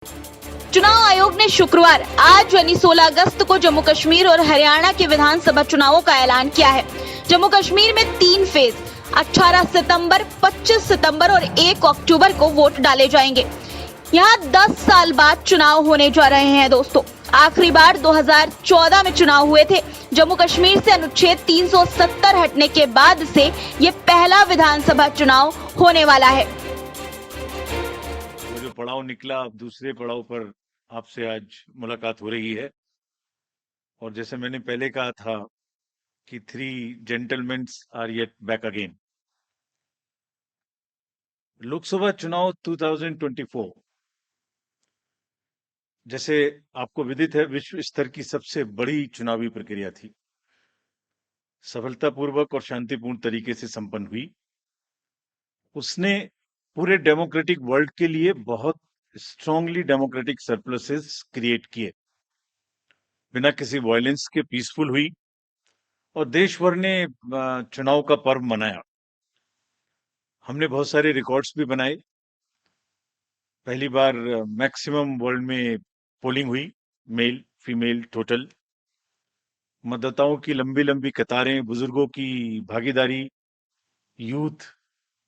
चुनाव आयोग ने शुक्रवार आज यानी 16 अगस्त को जम्मू कश्मीर और हरियाणा के विधानसभा चुनावों का ऐलान किया है। जम्मू कश्मीर में 3 फेज 18 सितंबर, 25 सितंबर और 1 अक्टूबर को वोट डाले जाएंगे। यहाँ 10 साल बाद चुनाव होने जा रहे हैं दोस्तों। आखिरी बार 2014 में चुनाव हुए थे। जम्मू कश्मीर से अनुच्छेद 370 हटने के बाद से ये पहला विधानसभा चुनाव होने वाला है। वो जो पड़ाव निकला, अब दूसरे पड़ाव पर आपसे आज मुलाकात हो रही है। और जैसे मैंने पहले कहा था कि 3 gentleman are yet back again. Lok Sabha चुनाव 2024 जैसे आपको विदित है, विश्व स्तर की सबसे बड़ी चुनावी प्रक्रिया थी। सफलतापूर्वक और शांतिपूर्ण तरीके से संपन्न हुई। उसने पूरे डेमोक्रेटिक वर्ल्ड के लिए बहुत स्ट्रांगली डेमोक्रेटिक सरप्लसेस क्रिएट किए, बिना किसी वायलेंस के पीसफुल हुई और देश भर ने चुनाव का पर्व मनाया। हमने बहुत सारे रिकॉर्ड्स भी बनाए। पहली बार मैक्सिमम वर्ल्ड में पोलिंग हुई, मेल फीमेल टोटल। मतदाताओं की लंबी लंबी कतारें, बुजुर्गों की भागीदारी, youth,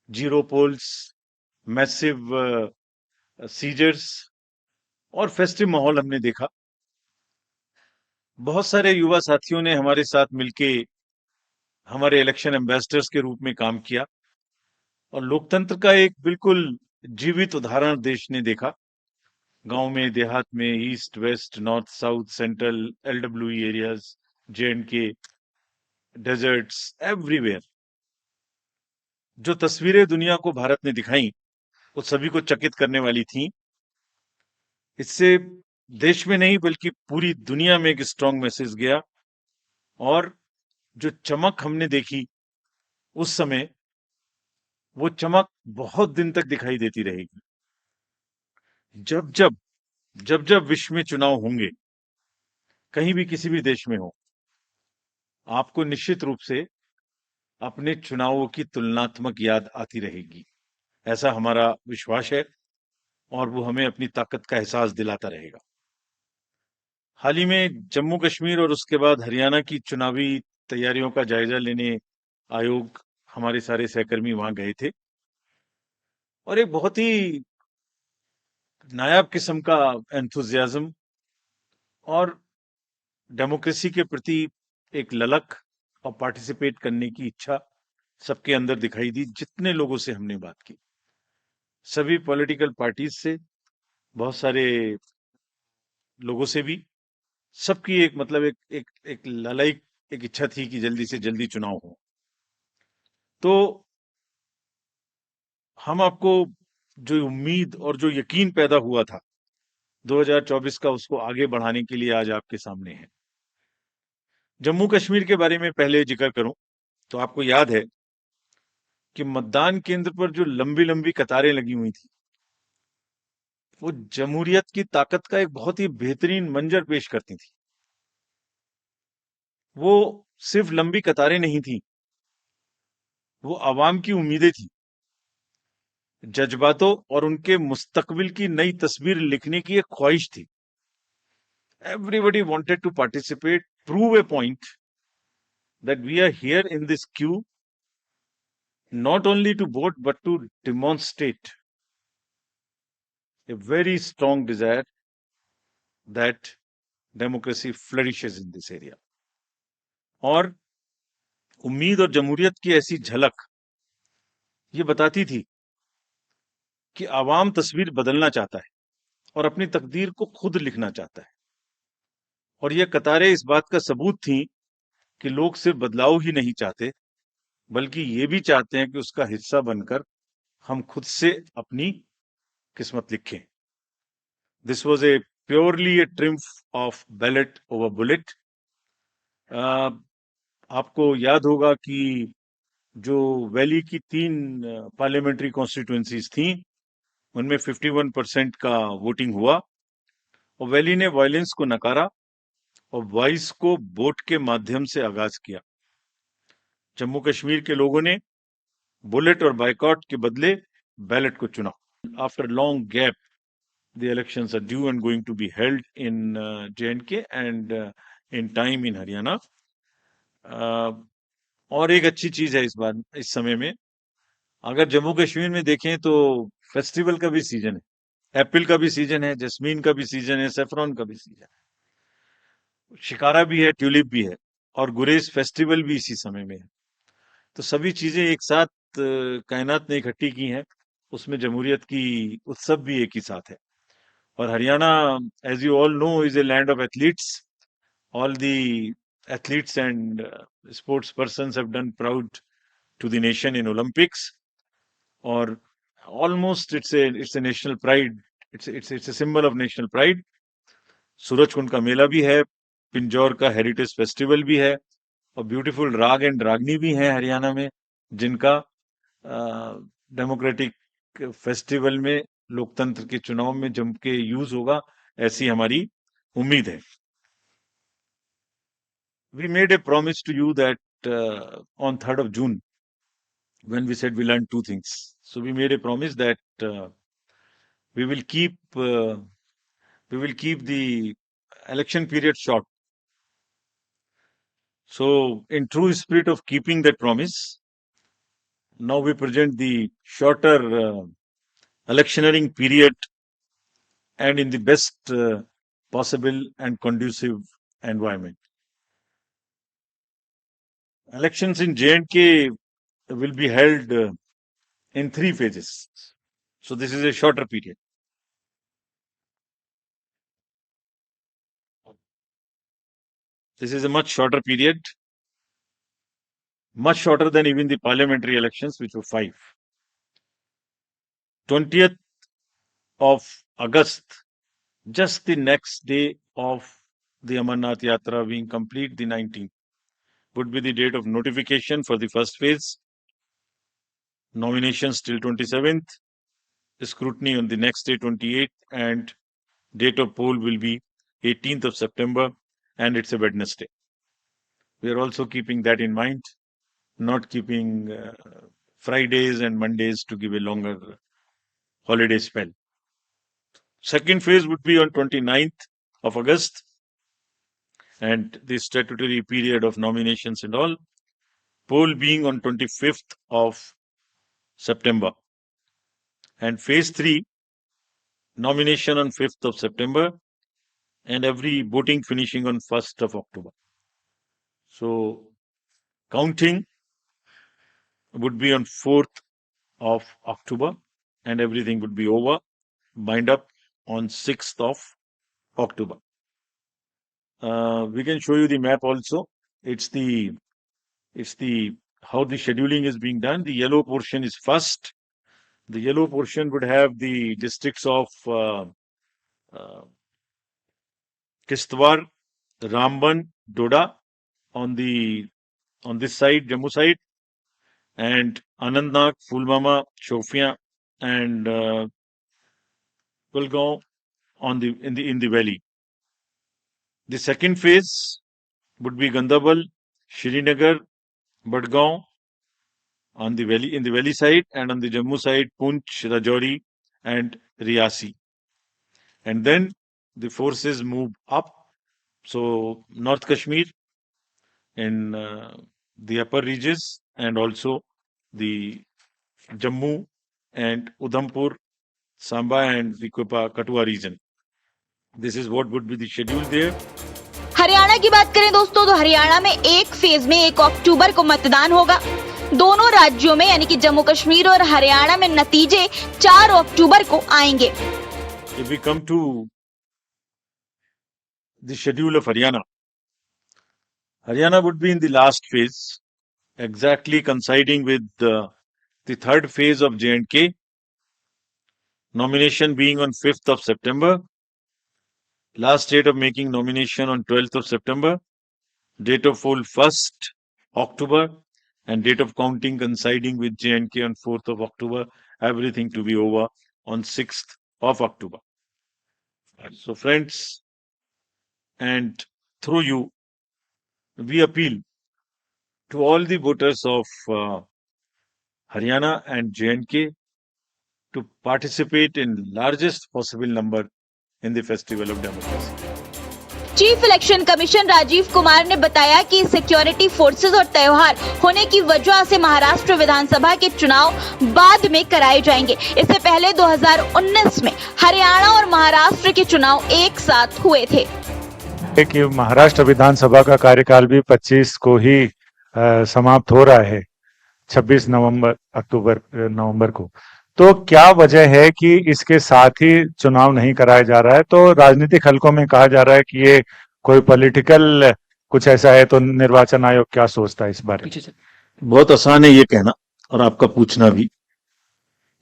zero polls, massive seizures और फेस्टिव माहौल हमने देखा। बहुत सारे युवा साथियों ने हमारे साथ मिलके हमारे इलेक्शन एम्बेसडर्स के रूप में काम किया और लोकतंत्र का एक बिल्कुल जीवित उदाहरण देश ने देखा। गांव में, देहात में, east west, north south, central, LWE areas, J&K, deserts, everywhere जो तस्वीरें दुनिया को भारत ने दिखाई, वो सभी को चकित करने वाली थी। इससे देश में नहीं बल्कि पूरी दुनिया में एक स्ट्रांग मैसेज गया और जो चमक हमने देखी उस समय, वो चमक बहुत दिन तक दिखाई देती रहेगी। जब जब विश्व में चुनाव होंगे, कहीं भी किसी भी देश में हो, आपको निश्चित रूप से अपने चुनावों की तुलनात्मक याद आती रहेगी। ऐसा हमारा विश्वास है और वो हमें अपनी ताकत का एहसास दिलाता रहेगा। हाल ही में जम्मू कश्मीर और उसके बाद हरियाणा की चुनावी तैयारियों का जायजा लेने आयोग, हमारे सारे सहकर्मी वहां गए थे और एक बहुत ही नायाब किस्म का एंथुजियाज्म और डेमोक्रेसी के प्रति एक ललक और पार्टिसिपेट करने की इच्छा सबके अंदर दिखाई दी। जितने लोगों से हमने बात की, सभी पॉलिटिकल पार्टीज से, बहुत सारे लोगों से भी, सबकी एक मतलब एक ललायक एक इच्छा थी कि जल्दी से जल्दी चुनाव हो। तो हम आपको जो उम्मीद और जो यकीन पैदा हुआ था 2024 का, उसको आगे बढ़ाने के लिए आज आपके सामने है। जम्मू कश्मीर के बारे में पहले जिक्र करूं तो आपको याद है कि मतदान केंद्र पर जो लंबी लंबी कतारें लगी हुई थी, वो जमहूरियत की ताकत का एक बहुत ही बेहतरीन मंजर पेश करती थी। वो सिर्फ लंबी कतारें नहीं थी, वो आवाम की उम्मीदें थी, जज्बातों और उनके मुस्तकबिल की नई तस्वीर लिखने की एक ख्वाहिश थी। Everybody wanted to participate, prove a point that we are here in this queue, not only to vote but to demonstrate a very strong desire that democracy flourishes in this area. और उम्मीद और जमहूरियत की ऐसी झलक ये बताती थी कि आवाम तस्वीर बदलना चाहता है और अपनी तकदीर को खुद लिखना चाहता है। और ये कतारें इस बात का सबूत थी कि लोग सिर्फ बदलाव ही नहीं चाहते, बल्कि ये भी चाहते हैं कि उसका हिस्सा बनकर हम खुद से अपनी किस्मत लिखें। This was a purely A triumph of ballot over bullet. आपको याद होगा कि जो वैली की 3 पार्लियामेंट्री कॉन्स्टिट्यूएंसीज थी, उनमें 51% का वोटिंग हुआ और वैली ने वायलेंस को नकारा और वॉइस को वोट के माध्यम से आगाज किया। जम्मू कश्मीर के लोगों ने बुलेट और बाइकआउट के बदले बैलेट को चुना। After long gap, the elections are due and going to be held in J&K and in time in Haryana. और एक अच्छी चीज है इस समय में, अगर जम्मू कश्मीर में देखें तो फेस्टिवल का भी सीजन है, एप्पल का भी सीजन है, जस्मीन का भी सीजन है, सेफ्रॉन का भी सीजन है, शिकारा भी है, ट्यूलिप भी है, और गुरेज फेस्टिवल भी इसी समय में है। तो सभी चीजें एक साथ कायनात ने इकट्ठी की हैं, उसमें जमहूरियत की उत्सव भी एक ही साथ है। और Haryana, as you all know, is a land of athletes. All the athletes and sports persons have done proud to the nation in Olympics, or almost it's a national pride. It's a symbol of national pride. Surajkund का मेला भी है, पिंजौर का heritage festival भी है, और beautiful राग and रागनी भी है हरियाणा में, जिनका डेमोक्रेटिक फेस्टिवल में, लोकतंत्र के चुनाव में जम के यूज होगा, ऐसी हमारी उम्मीद है। We made a promise to you that on 3rd of June, when we said we learned two things. So we made a promise that we will keep the election period short. So in true spirit of keeping that promise, now we present the shorter electioneering period, and in the best possible and conducive environment. Elections in J&K will be held in 3 phases. So this is a shorter period. This is a much shorter period, much shorter than even the parliamentary elections, which were 5. 20th of August, just the next day of the Amarnath Yatra being complete, the 19th, would be the date of notification for the first phase. Nominations till 27th, scrutiny on the next day, 28th, and date of poll will be 18th of September, and it's a Wednesday. We are also keeping that in mind, not keeping Fridays and Mondays to give a longer holiday spell. Second phase would be on 29th of August, and the statutory period of nominations and all, poll being on 25th of September. And phase 3, nomination on 5th of September, and every voting finishing on 1st of October. So counting would be on 4th of October, and everything would be over, bind up on 6th of October. We can show you the map also. It's the how the scheduling is being done. The yellow portion is first. The yellow portion would have the districts of Kishtwar, Ramban, Doda on this side, Jammu side, and Anantnag, Pulwama, Shopian, and Kulgaon in the valley. The second phase would be Gandarbal, Srinagar, Badgaon on the valley, in the valley side, and on the Jammu side, Poonch, Rajouri, and Riyasi. And then the forces move up. So North Kashmir in the upper reaches, and also the Jammu and Udhampur, Samba and the Katua region. This is what would be the schedule there. Haryana की बात करें दोस्तों, तो हरियाणा में एक phase में 1 अक्टूबर को मतदान होगा। दोनों राज्यों में यानी कि जम्मू कश्मीर और हरियाणा में नतीजे 4 अक्टूबर को आएंगे। If we come to the schedule of Haryana, Haryana would be in the last phase, exactly coinciding with the third phase of J&K, nomination being on 5th of September, last date of making nomination on 12th of September, date of poll 1st October, and date of counting coinciding with J&K on 4th of October, everything to be over on 6th of October. So friends, and through you, we appeal to all the voters of Haryana and J&K to participate in largest possible number in the festival of democracy. Chief election commission Rajiv Kumar ने बताया कि security forces और त्योहार होने की वजह से महाराष्ट्र विधानसभा के चुनाव बाद में कराए जाएंगे। इससे पहले 2019 में हरियाणा और महाराष्ट्र के चुनाव एक साथ हुए थे। कि महाराष्ट्र विधानसभा का कार्यकाल भी 25 को ही समाप्त हो रहा है, 26 नवंबर को। तो क्या वजह है कि इसके साथ ही चुनाव नहीं कराया जा रहा है? तो राजनीतिक हलकों में कहा जा रहा है कि ये कोई पॉलिटिकल कुछ ऐसा है, तो निर्वाचन आयोग क्या सोचता है इस बारे में? बहुत आसान है ये कहना और आपका पूछना भी।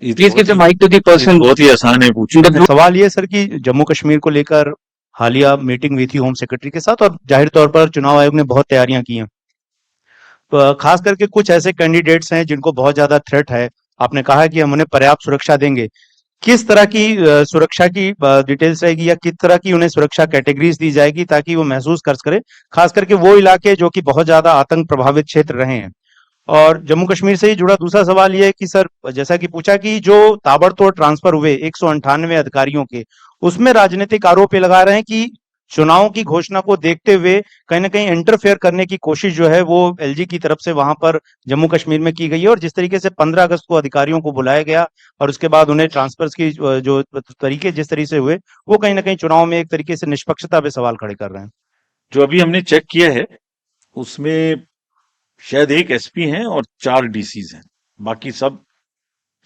Please give the mic to the person. बहुत ही आसान है पूछना। सवाल ये सर कि जम्मू कश्मीर को लेकर हालिया मीटिंग हुई थी होम सेक्रेटरी के साथ और जाहिर तौर पर चुनाव आयोग ने बहुत तैयारियां की हैं। खास करके कुछ ऐसे कैंडिडेट्स हैं जिनको बहुत ज्यादा थ्रेट है। आपने कहा कि हम उन्हें पर्याप्त सुरक्षा देंगे। किस तरह की सुरक्षा की डिटेल्स रहेगी या किस तरह की उन्हें सुरक्षा कैटेगरीज दी जाएगी ताकि वो महसूस कर सके, खास करके वो इलाके जो कि बहुत ज्यादा आतंक प्रभावित क्षेत्र रहे हैं? और जम्मू कश्मीर से ही जुड़ा दूसरा सवाल ये है कि सर, जैसा कि पूछा कि जो ताबड़तोड़ ट्रांसफर हुए 198 अधिकारियों के, उसमें राजनीतिक आरोप ये लगा रहे हैं कि चुनाव की घोषणा को देखते हुए कहीं ना कहीं इंटरफेयर करने की कोशिश जो है वो एलजी की तरफ से वहां पर जम्मू कश्मीर में की गई है। और जिस तरीके से 15 अगस्त को अधिकारियों को बुलाया गया और उसके बाद उन्हें ट्रांसफर्स की जो तरीके जिस तरीके से हुए, वो कहीं ना कहीं चुनाव में एक तरीके से निष्पक्षता पे सवाल खड़े कर रहे हैं। जो अभी हमने चेक किया है उसमें शायद एक एसपी हैं और 4 डीसीज हैं, बाकी सब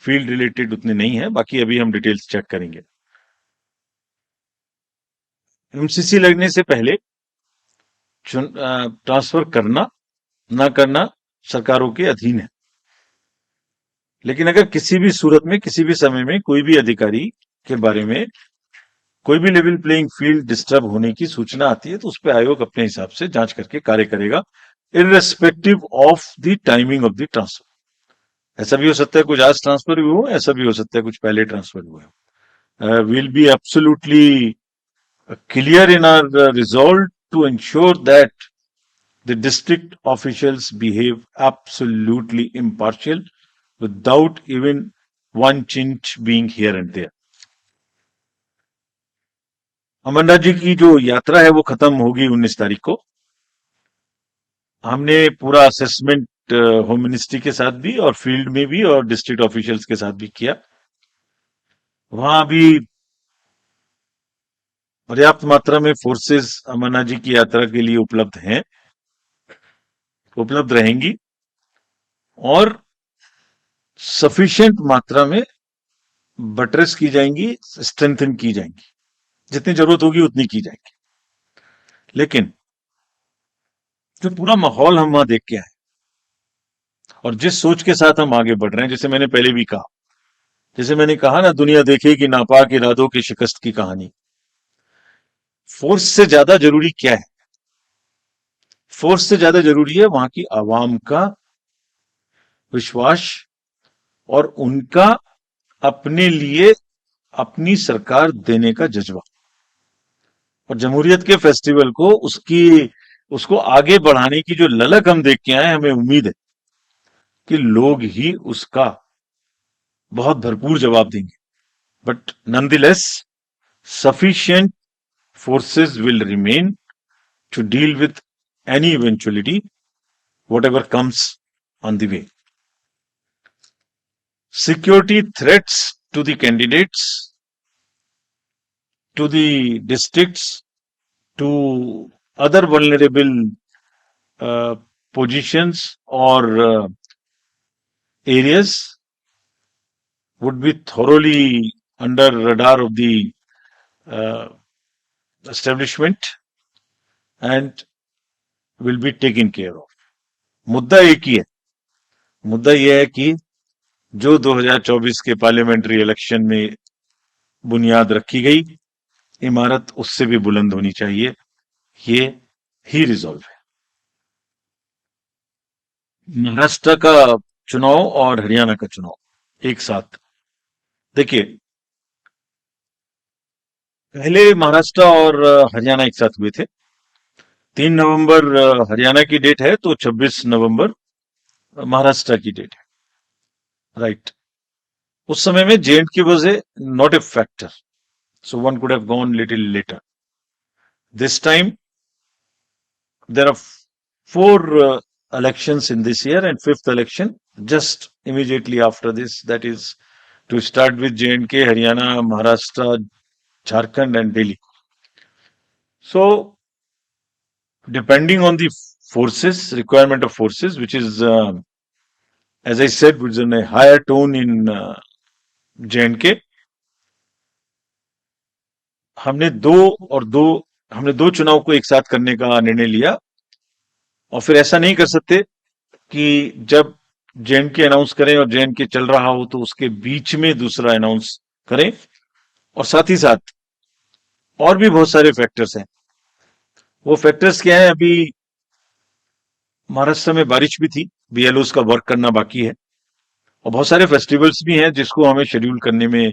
फील्ड रिलेटेड उतने नहीं है। बाकी अभी हम डिटेल्स चेक करेंगे। एमसीसी लगने से पहले ट्रांसफर करना ना करना सरकारों के अधीन है, लेकिन अगर किसी भी सूरत में किसी भी समय में कोई भी अधिकारी के बारे में कोई भी लेवल प्लेइंग फील्ड डिस्टर्ब होने की सूचना आती है तो उस पर आयोग अपने हिसाब से जांच करके कार्य करेगा, irrespective of the timing of the transfer. ऐसा भी हो सकता है कुछ आज ट्रांसफर हुए हो, ऐसा भी हो सकता है कुछ पहले ट्रांसफर हुए हो। Will be absolutely clear in our resolve to ensure that the district officials behave absolutely impartial without even one chinch being here and there. Amarnath ji की जो यात्रा है वो खत्म होगी 19 तारीख को। हमने पूरा असेसमेंट होम मिनिस्ट्री के साथ भी और फील्ड में भी और डिस्ट्रिक्ट ऑफिशियल्स के साथ भी किया। वहां भी पर्याप्त मात्रा में फोर्सेस अमरनाथ जी की यात्रा के लिए उपलब्ध हैं, उपलब्ध रहेंगी और सफिशिएंट मात्रा में बटरेस की जाएंगी, स्ट्रेंथन की जाएंगी, जितनी जरूरत होगी उतनी की जाएंगी। लेकिन जो पूरा माहौल हम वहां देख के आए और जिस सोच के साथ हम आगे बढ़ रहे हैं, जैसे मैंने पहले भी कहा, जैसे मैंने कहा ना, दुनिया देखेगी नापाक इरादों की शिकस्त की कहानी। फोर्स से ज्यादा जरूरी क्या है? फोर्स से ज्यादा जरूरी है वहां की आवाम का विश्वास और उनका अपने लिए अपनी सरकार देने का जज्बा। और जमहूरियत के फेस्टिवल को उसको आगे बढ़ाने की जो ललक हम देख के आए, हमें उम्मीद है कि लोग ही उसका बहुत भरपूर जवाब देंगे। But nonetheless sufficient forces will remain to deal with any eventuality, whatever comes on the way. Security threats to the candidates, to the districts, to other vulnerable positions or areas would be thoroughly under radar of the establishment and will be taken care of. मुद्दा एक ही है, मुद्दा यह है कि जो 2024 के parliamentary election में बुनियाद रखी गई, इमारत उससे भी बुलंद होनी चाहिए। ये ही रिजॉल्व है। महाराष्ट्र का चुनाव और हरियाणा का चुनाव एक साथ देखिए, पहले महाराष्ट्र और हरियाणा एक साथ हुए थे। 3 नवंबर हरियाणा की डेट है तो 26 नवंबर महाराष्ट्र की डेट है, राइट। उस समय में J&K was not a factor, so one could have gone little later. This time there are four elections in this year, and fifth election just immediately after this, that is to start with J&K, Haryana, Maharashtra, Jharkhand and Delhi. So depending on the requirement of forces, which is as I said, which is in a higher tone in J&K, हमने दो चुनाव को एक साथ करने का निर्णय लिया, और फिर ऐसा नहीं कर सकते कि जब J&K अनाउंस करें और J&K चल रहा हो तो उसके बीच में दूसरा अनाउंस करें। और साथ ही साथ और भी बहुत सारे फैक्टर्स हैं। वो फैक्टर्स क्या है? अभी महाराष्ट्र में बारिश भी थी, BLOs का वर्क करना बाकी है, और बहुत सारे फेस्टिवल्स भी हैं जिसको हमें शेड्यूल करने में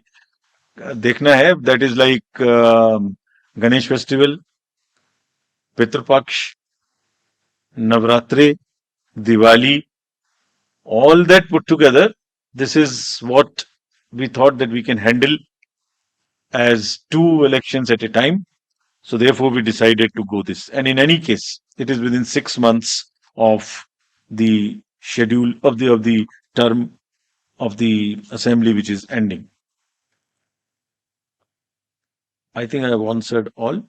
देखना है। That is like Ganesh festival, Pitrupaksha, Navratri, Diwali, all that put together, this is what we thought that we can handle as 2 elections at a time. So therefore we decided to go this. And in any case, it is within 6 months of the schedule of the term of the assembly which is ending. I think I have answered all.